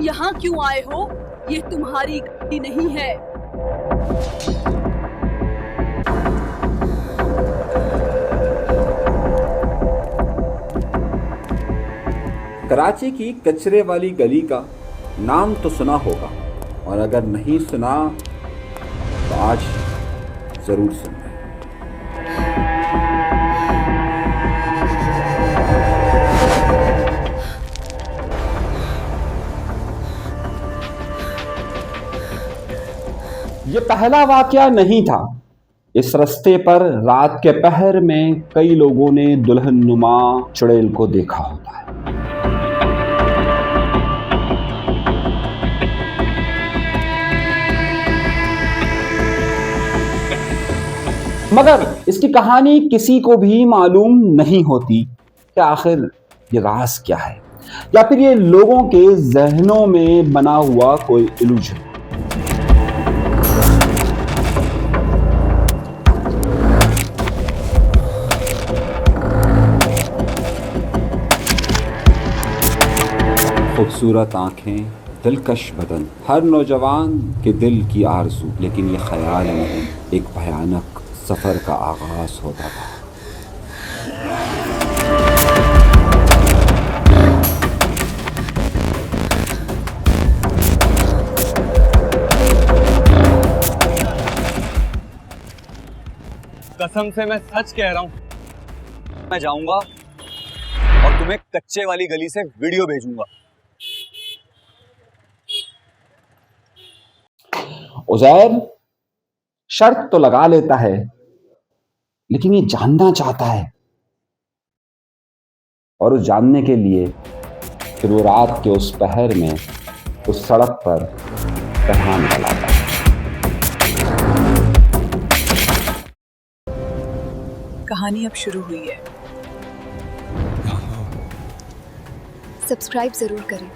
यहाँ क्यों आए हो? ये तुम्हारी गलती नहीं है। कराची की कचरे वाली गली का नाम तो सुना होगा, और अगर नहीं सुना तो आज जरूर सुनना। ये पहला वाकया नहीं था। इस रास्ते पर रात के पहर में कई लोगों ने दुल्हन नुमा चुड़ैल को देखा होता है। मगर इसकी कहानी किसी को भी मालूम नहीं होती कि आखिर ये राज क्या है, या फिर ये लोगों के जहनों में बना हुआ कोई इल्यूजन। खूबसूरत आंखें, दिलकश बदन, हर नौजवान के दिल की आरज़ू, लेकिन ये ख्याल नहीं, एक भयानक सफर का आगाज होता था। कसम से मैं सच कह रहा हूं, मैं जाऊंगा और तुम्हें कच्चे वाली गली से वीडियो भेजूंगा। उज़ैर शर्त तो लगा लेता है, लेकिन ये जानना चाहता है, और उस जानने के लिए फिर वो रात के उस पहर में उस सड़क पर पहरान लगाता है। कहानी अब शुरू हुई है। सब्सक्राइब जरूर करें।